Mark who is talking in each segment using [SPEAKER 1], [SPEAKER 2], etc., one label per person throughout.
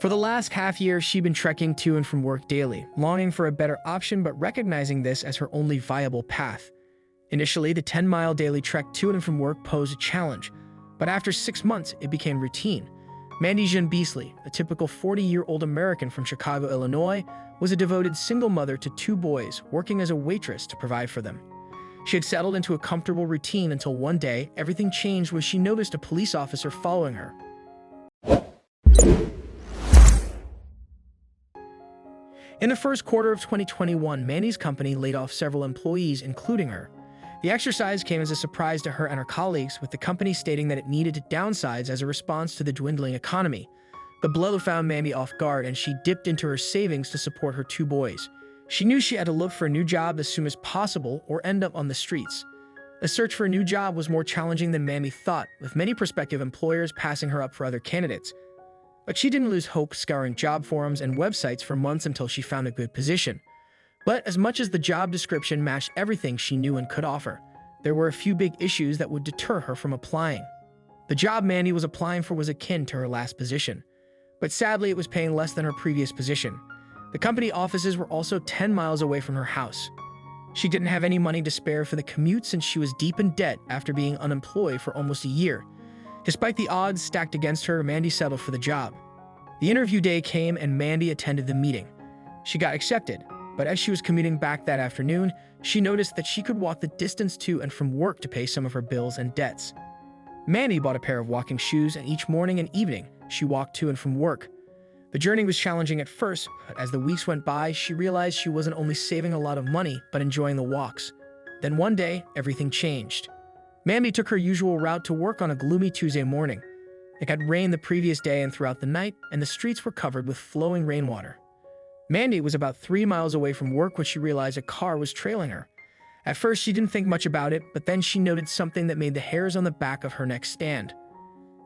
[SPEAKER 1] For the last half year, she'd been trekking to and from work daily, longing for a better option but recognizing this as her only viable path. Initially, the 10-mile daily trek to and from work posed a challenge, but after 6 months, it became routine. Mandy Jean Beasley, a typical 40-year-old American from Chicago, Illinois, was a devoted single mother to 2 boys, working as a waitress to provide for them. She had settled into a comfortable routine until one day, everything changed when she noticed a police officer following her. In the first quarter of 2021, Mandy's company laid off several employees, including her. The exercise came as a surprise to her and her colleagues, with the company stating that it needed to downsize as a response to the dwindling economy. The blow found Mandy off guard, and she dipped into her savings to support her 2 boys. She knew she had to look for a new job as soon as possible or end up on the streets. The search for a new job was more challenging than Mandy thought, with many prospective employers passing her up for other candidates. But she didn't lose hope, scouring job forums and websites for months until she found a good position. But as much as the job description matched everything she knew and could offer, there were a few big issues that would deter her from applying. The job Mandy was applying for was akin to her last position, but sadly it was paying less than her previous position. The company offices were also 10 miles away from her house. She didn't have any money to spare for the commute since she was deep in debt after being unemployed for almost a year. Despite the odds stacked against her, Mandy settled for the job. The interview day came and Mandy attended the meeting. She got accepted, but as she was commuting back that afternoon, she noticed that she could walk the distance to and from work to pay some of her bills and debts. Mandy bought a pair of walking shoes, and each morning and evening, she walked to and from work. The journey was challenging at first, but as the weeks went by, she realized she wasn't only saving a lot of money, but enjoying the walks. Then one day, everything changed. Mandy took her usual route to work on a gloomy Tuesday morning. It had rained the previous day and throughout the night, and the streets were covered with flowing rainwater. Mandy was about 3 miles away from work when she realized a car was trailing her. At first, she didn't think much about it, but then she noted something that made the hairs on the back of her neck stand.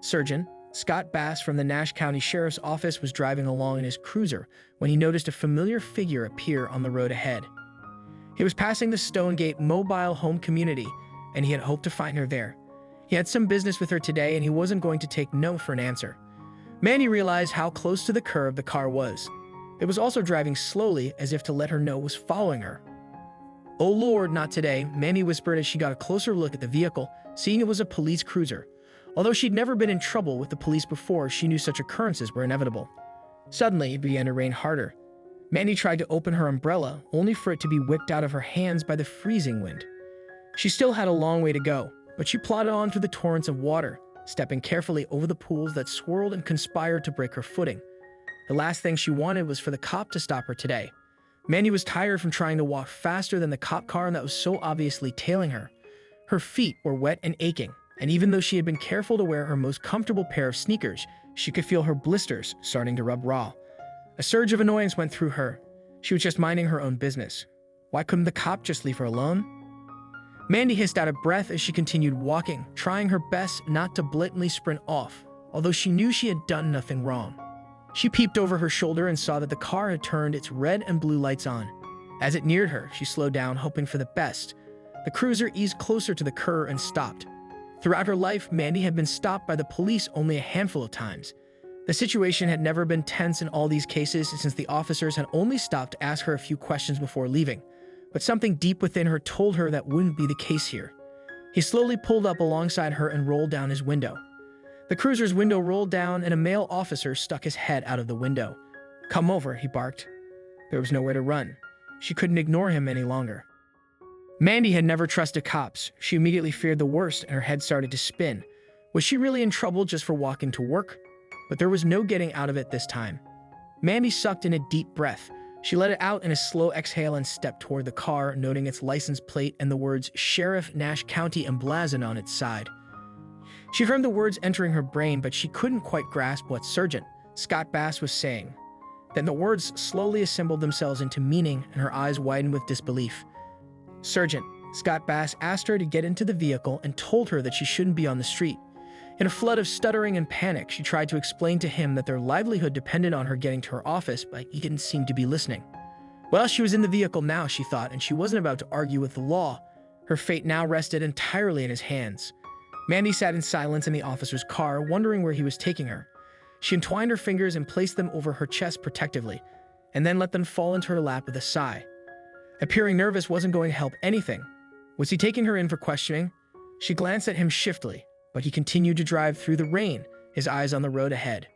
[SPEAKER 1] Sergeant Scott Bass from the Nash County Sheriff's Office was driving along in his cruiser when he noticed a familiar figure appear on the road ahead. He was passing the Stonegate mobile home community, and he had hoped to find her there. He had some business with her today, and he wasn't going to take no for an answer. Mandy realized how close to the curb the car was. It was also driving slowly, as if to let her know it was following her. "Oh Lord, not today," Mandy whispered as she got a closer look at the vehicle, seeing it was a police cruiser. Although she'd never been in trouble with the police before, she knew such occurrences were inevitable. Suddenly, it began to rain harder. Mandy tried to open her umbrella, only for it to be whipped out of her hands by the freezing wind. She still had a long way to go, but she plodded on through the torrents of water, stepping carefully over the pools that swirled and conspired to break her footing. The last thing she wanted was for the cop to stop her today. Mandy was tired from trying to walk faster than the cop car that was so obviously tailing her. Her feet were wet and aching, and even though she had been careful to wear her most comfortable pair of sneakers, she could feel her blisters starting to rub raw. A surge of annoyance went through her. She was just minding her own business. Why couldn't the cop just leave her alone? Mandy hissed out of breath as she continued walking, trying her best not to blatantly sprint off, although she knew she had done nothing wrong. She peeped over her shoulder and saw that the car had turned its red and blue lights on. As it neared her, she slowed down, hoping for the best. The cruiser eased closer to the curb and stopped. Throughout her life, Mandy had been stopped by the police only a handful of times. The situation had never been tense in all these cases since the officers had only stopped to ask her a few questions before leaving. But something deep within her told her that wouldn't be the case here. He slowly pulled up alongside her and rolled down his window. The cruiser's window rolled down and a male officer stuck his head out of the window. "Come over," he barked. There was nowhere to run. She couldn't ignore him any longer. Mandy had never trusted cops. She immediately feared the worst and her head started to spin. Was she really in trouble just for walking to work? But there was no getting out of it this time. Mandy sucked in a deep breath. She let it out in a slow exhale and stepped toward the car, noting its license plate and the words Sheriff Nash County emblazoned on its side. She heard the words entering her brain, but she couldn't quite grasp what Sergeant Scott Bass was saying. Then the words slowly assembled themselves into meaning, and her eyes widened with disbelief. Sergeant Scott Bass asked her to get into the vehicle and told her that she shouldn't be on the street. In a flood of stuttering and panic, she tried to explain to him that their livelihood depended on her getting to her office, but he didn't seem to be listening. Well, she was in the vehicle now, she thought, and she wasn't about to argue with the law. Her fate now rested entirely in his hands. Mandy sat in silence in the officer's car, wondering where he was taking her. She entwined her fingers and placed them over her chest protectively, and then let them fall into her lap with a sigh. Appearing nervous wasn't going to help anything. Was he taking her in for questioning? She glanced at him shiftily, but he continued to drive through the rain, his eyes on the road ahead.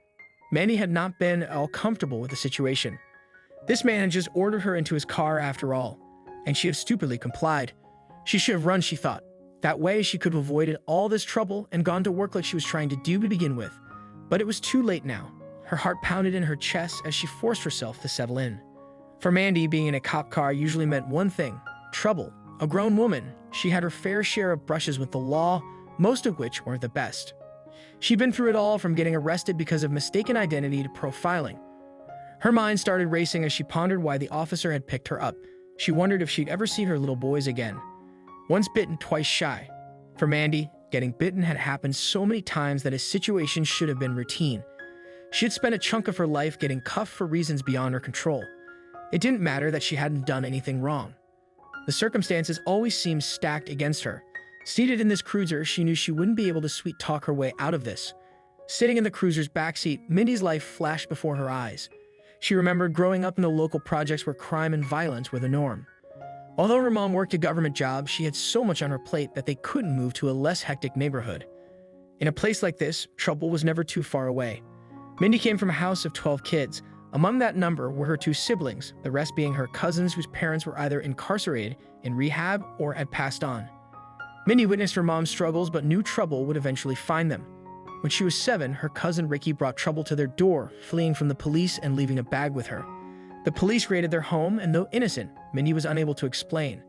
[SPEAKER 1] Mandy had not been at all comfortable with the situation. This man had just ordered her into his car after all, and she had stupidly complied. She should have run, she thought. That way she could have avoided all this trouble and gone to work like she was trying to do to begin with. But it was too late now. Her heart pounded in her chest as she forced herself to settle in. For Mandy, being in a cop car usually meant one thing: trouble. A grown woman, she had her fair share of brushes with the law, most of which weren't the best. She'd been through it all, from getting arrested because of mistaken identity to profiling. Her mind started racing as she pondered why the officer had picked her up. She wondered if she'd ever see her little boys again. Once bitten, twice shy. For Mandy, getting bitten had happened so many times that a situation should have been routine. She had spent a chunk of her life getting cuffed for reasons beyond her control. It didn't matter that she hadn't done anything wrong. The circumstances always seemed stacked against her. Seated in this cruiser, she knew she wouldn't be able to sweet-talk her way out of this. Sitting in the cruiser's backseat, Mindy's life flashed before her eyes. She remembered growing up in the local projects where crime and violence were the norm. Although her mom worked a government job, she had so much on her plate that they couldn't move to a less hectic neighborhood. In a place like this, trouble was never too far away. Mindy came from a house of 12 kids. Among that number were her 2 siblings, the rest being her cousins whose parents were either incarcerated, in rehab, or had passed on. Mindy witnessed her mom's struggles but knew trouble would eventually find them. When she was 7, her cousin Ricky brought trouble to their door, fleeing from the police and leaving a bag with her. The police raided their home, and though innocent, Mindy was unable to explain.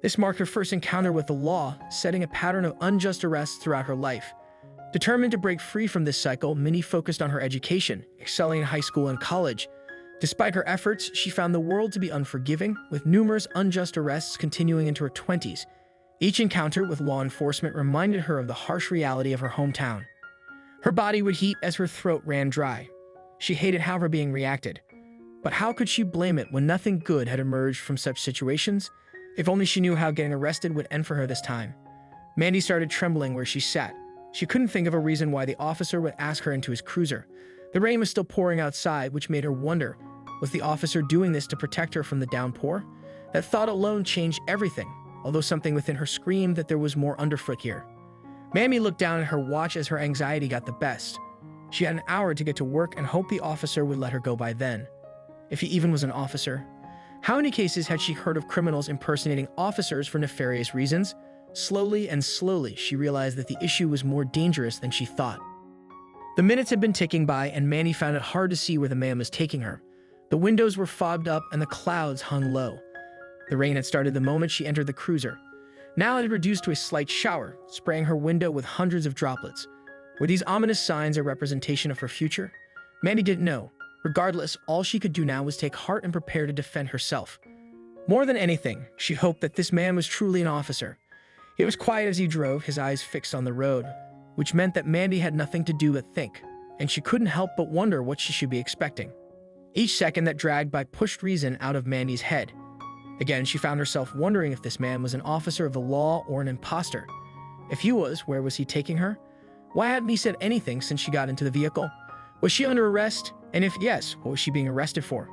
[SPEAKER 1] This marked her first encounter with the law, setting a pattern of unjust arrests throughout her life. Determined to break free from this cycle, Mindy focused on her education, excelling in high school and college. Despite her efforts, she found the world to be unforgiving, with numerous unjust arrests continuing into her 20s. Each encounter with law enforcement reminded her of the harsh reality of her hometown. Her body would heat as her throat ran dry. She hated how her being reacted. But how could she blame it when nothing good had emerged from such situations? If only she knew how getting arrested would end for her this time. Mandy started trembling where she sat. She couldn't think of a reason why the officer would ask her into his cruiser. The rain was still pouring outside, which made her wonder, was the officer doing this to protect her from the downpour? That thought alone changed everything, although something within her screamed that there was more underfoot here. Mammy looked down at her watch as her anxiety got the best. She had an hour to get to work and hoped the officer would let her go by then. If he even was an officer. How many cases had she heard of criminals impersonating officers for nefarious reasons? Slowly and slowly, she realized that the issue was more dangerous than she thought. The minutes had been ticking by, and Mandy found it hard to see where the man was taking her. The windows were fogged up and the clouds hung low. The rain had started the moment she entered the cruiser. Now it had reduced to a slight shower, spraying her window with hundreds of droplets. Were these ominous signs a representation of her future? Mandy didn't know. Regardless, all she could do now was take heart and prepare to defend herself. More than anything, she hoped that this man was truly an officer. It was quiet as he drove, his eyes fixed on the road, which meant that Mandy had nothing to do but think, and she couldn't help but wonder what she should be expecting. Each second that dragged by pushed reason out of Mandy's head. Again, she found herself wondering if this man was an officer of the law or an imposter. If he was, where was he taking her? Why hadn't he said anything since she got into the vehicle? Was she under arrest? And if yes, what was she being arrested for?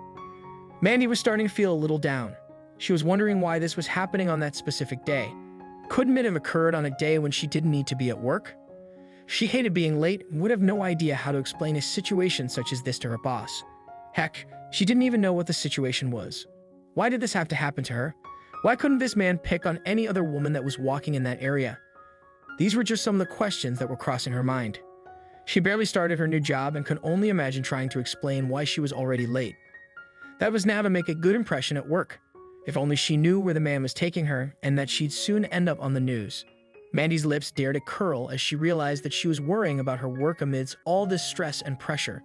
[SPEAKER 1] Mandy was starting to feel a little down. She was wondering why this was happening on that specific day. Couldn't it have occurred on a day when she didn't need to be at work? She hated being late and would have no idea how to explain a situation such as this to her boss. Heck, she didn't even know what the situation was. Why did this have to happen to her? Why couldn't this man pick on any other woman that was walking in that area? These were just some of the questions that were crossing her mind. She barely started her new job and could only imagine trying to explain why she was already late. That was now to make a good impression at work. If only she knew where the man was taking her and that she'd soon end up on the news. Mandy's lips dared to curl as she realized that she was worrying about her work amidst all this stress and pressure.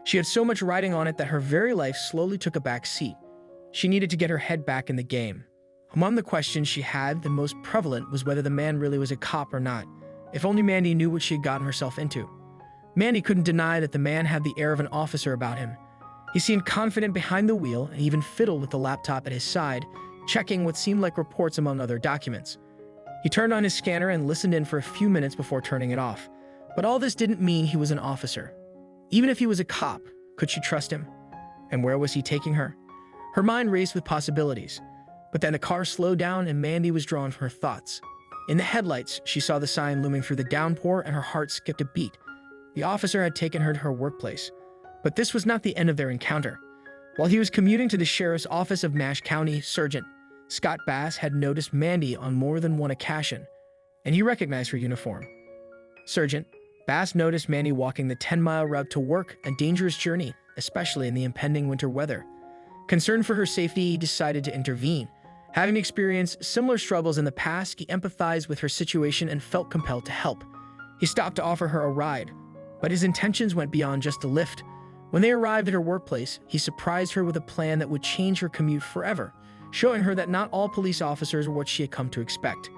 [SPEAKER 1] She had so much riding on it that her very life slowly took a back seat. She needed to get her head back in the game. Among the questions she had, the most prevalent was whether the man really was a cop or not. If only Mandy knew what she had gotten herself into. Mandy couldn't deny that the man had the air of an officer about him. He seemed confident behind the wheel and even fiddled with the laptop at his side, checking what seemed like reports among other documents. He turned on his scanner and listened in for a few minutes before turning it off. But all this didn't mean he was an officer. Even if he was a cop, could she trust him? And where was he taking her? Her mind raced with possibilities. But then the car slowed down and Mandy was drawn from her thoughts. In the headlights, she saw the sign looming through the downpour and her heart skipped a beat. The officer had taken her to her workplace. But this was not the end of their encounter. While he was commuting to the sheriff's office of Nash County, Sergeant Scott Bass had noticed Mandy on more than one occasion, and he recognized her uniform. Sergeant Bass noticed Mandy walking the 10-mile route to work, a dangerous journey, especially in the impending winter weather. Concerned for her safety, he decided to intervene. Having experienced similar struggles in the past, he empathized with her situation and felt compelled to help. He stopped to offer her a ride, but his intentions went beyond just a lift. When they arrived at her workplace, he surprised her with a plan that would change her commute forever, showing her that not all police officers were what she had come to expect.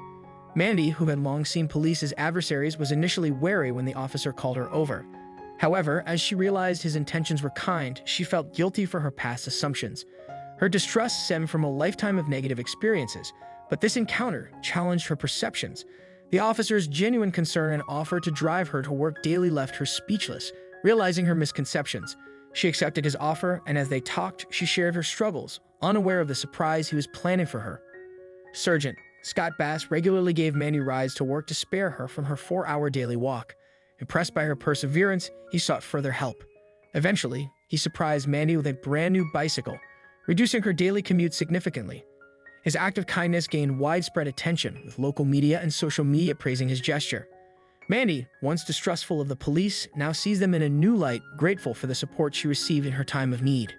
[SPEAKER 1] Mandy, who had long seen police as adversaries, was initially wary when the officer called her over. However, as she realized his intentions were kind, she felt guilty for her past assumptions. Her distrust stemmed from a lifetime of negative experiences, but this encounter challenged her perceptions. The officer's genuine concern and offer to drive her to work daily left her speechless, realizing her misconceptions. She accepted his offer, and as they talked, she shared her struggles, unaware of the surprise he was planning for her. Sergeant Scott Bass regularly gave Mandy rides to work to spare her from her 4-hour daily walk. Impressed by her perseverance, he sought further help. Eventually, he surprised Mandy with a brand new bicycle, reducing her daily commute significantly. His act of kindness gained widespread attention, with local media and social media praising his gesture. Mandy, once distrustful of the police, now sees them in a new light, grateful for the support she received in her time of need.